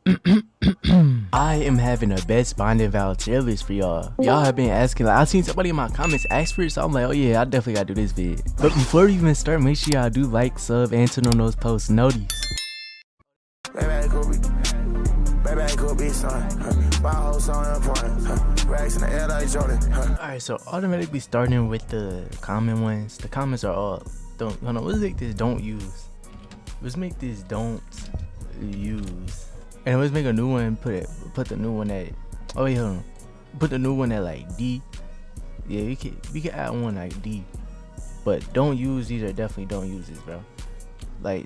I am having a best binding vow tier list for y'all. Y'all have been asking, like, I've seen somebody in my comments ask for it, so I'm like, oh yeah, I definitely gotta do this vid. But before we even start, make sure y'all do like, sub, and turn on those post notices. Alright, so automatically starting with the common ones. The comments are all hold on, let's make this don't use. Let's make this don't use. And let's make a new one, put the new one at, oh wait, hold on. Put the new one at like D. Yeah, we can add one like D. But don't use, these are definitely don't use this, bro. Like,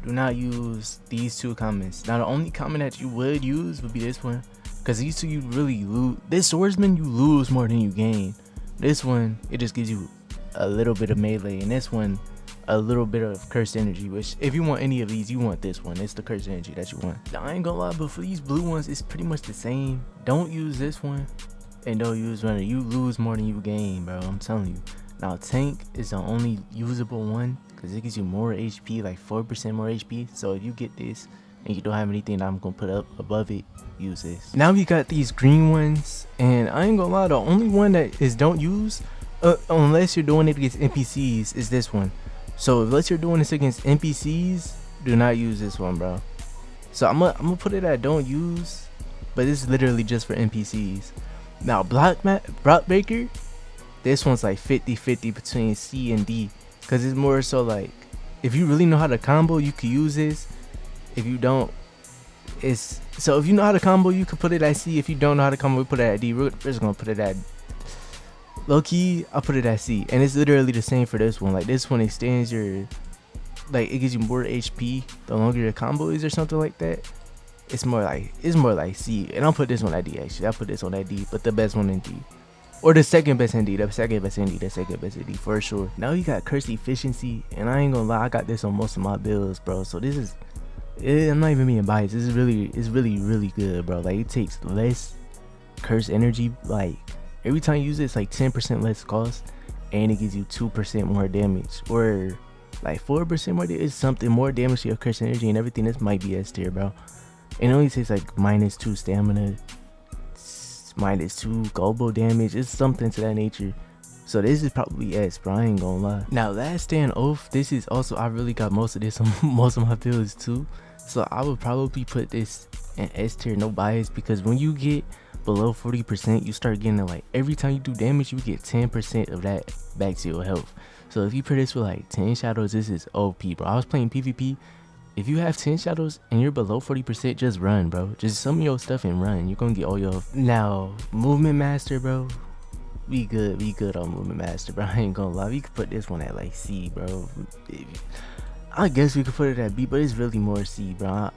do not use these two comments. Now the only comment that you would use would be this one. Cause these two you really lose. This swordsman you lose more than you gain. This one, it just gives you a little bit of melee. And this one, a little bit of cursed energy, which if you want any of these, you want this one. It's the cursed energy that you want. Now I ain't gonna lie, but for these blue ones, it's pretty much the same. Don't use this one and don't use runner. You lose more than you gain, bro, I'm telling you. Now tank is the only usable one because it gives you more HP, like 4% more HP. So if you get this and you don't have anything that I'm gonna put up above it, use this. Now we got these green ones, and I ain't gonna lie, the only one that is don't use, unless you're doing it against NPCs, is this one. So unless you're doing this against NPCs, do not use this one, bro. So I'm gonna put it at don't use, but this is literally just for NPCs. Now block breaker, this one's like 50-50 between C and D, because it's more so like, if you really know how to combo, you can use this. If you don't, it's, so if you know how to combo, you can put it at C. If you don't know how to combo, we put it at D. We're just gonna put it at low key, I'll put it at C. And it's literally the same for this one. Like this one extends your, like it gives you more HP the longer your combo is or something like that. It's more like C. And I'll put this one at D actually. I'll put this one at D, but the best one in D. Or the second best in D, the second best in D for sure. Now you got cursed efficiency, and I ain't gonna lie, I got this on most of my builds, bro. So this is, I'm not even being biased. This is really good, bro. Like it takes less cursed energy, like every time you use it, it's like 10% less cost, and it gives you 2% more damage, or like 4% more. It's something more damage to your cursed energy and everything. This might be S tier, bro. And it only takes like -2 stamina, -2 global damage. It's something to that nature. So this is probably S, bro. I ain't gonna lie. Now last stand oath. This is also, I really got most of this on most of my builds too. So I would probably put this in S tier, no bias, because when you get below 40%, you start getting like, every time you do damage, you get 10% of that back to your health. So if you put this with like 10 shadows, this is OP, bro. I was playing PvP. If you have 10 shadows and you're below 40%, just run, bro. Just summon your stuff and run. You're gonna get all your health. Now movement master, bro, we good on movement master, bro. I ain't gonna lie, we could put this one at like C, bro. I guess we could put it at B, but it's really more C, bro.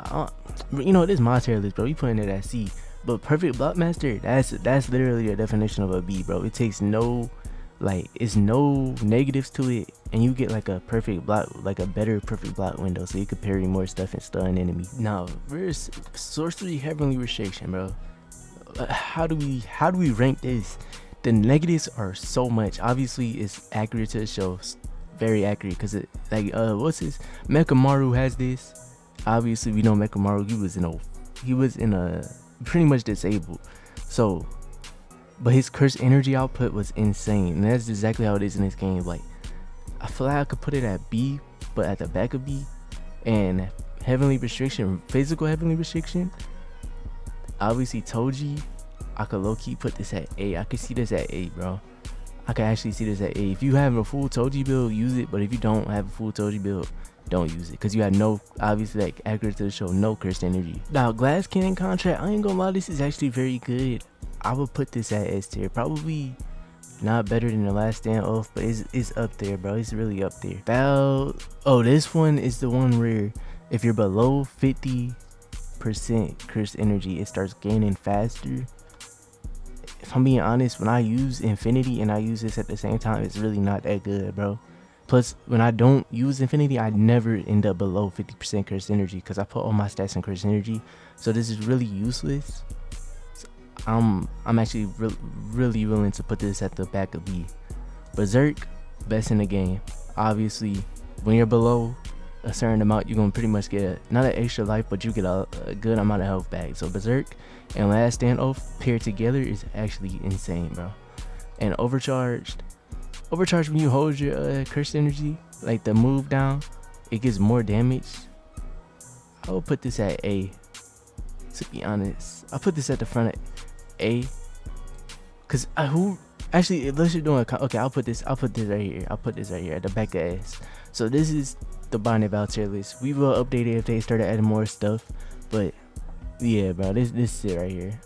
You know, this is my tier list, bro. We putting it at C. But perfect block master, that's literally a definition of a B, bro. It takes no, like, it's no negatives to it, and you get like a perfect block, like a better perfect block window, so you could parry more stuff and stun enemy. Now where's sorcery heavenly restriction, bro? How do we rank this? The negatives are so much. Obviously it's accurate to the show, very accurate, because it, like, what's this, Mechamaru has this. Obviously we know Mechamaru, he was in a pretty much disabled, so, but his cursed energy output was insane, and that's exactly how it is in this game. Like, I feel like I could put it at B, but at the back of B. And heavenly restriction, physical heavenly restriction, obviously Toji, I could low-key put this at A. I could see this at A, bro. I could actually see this at A. If you have a full Toji build, use it, but if you don't have a full Toji build, don't use it, because you had no, obviously, like, accurate to the show, no cursed energy. Now glass cannon contract, I ain't gonna lie, this is actually very good. I would put this at S tier. Probably not better than the last stand off, but it's up there, bro. It's really up there. Vow, oh, this one is the one where if you're below 50% cursed energy, it starts gaining faster. If I'm being honest, when I use infinity and I use this at the same time, it's really not that good, bro. Plus, when I don't use infinity, I never end up below 50% cursed energy, because I put all my stats in cursed energy. So this is really useless. So I'm actually really willing to put this at the back of B. Berserk, best in the game. Obviously, when you're below a certain amount, you're gonna pretty much get not an extra life, but you get a good amount of health back. So Berserk and Last Stand Oath paired together is actually insane, bro. And overcharged when you hold your cursed energy, like the move down, it gives more damage. I will put this at A. To be honest, I'll put this at the front at A. Cause let's just do it. Okay, I'll put this right here. I'll put this right here at the back of S. So this is the Binding Vow tier list. We will update it if they started adding more stuff. But yeah, bro, this is it right here.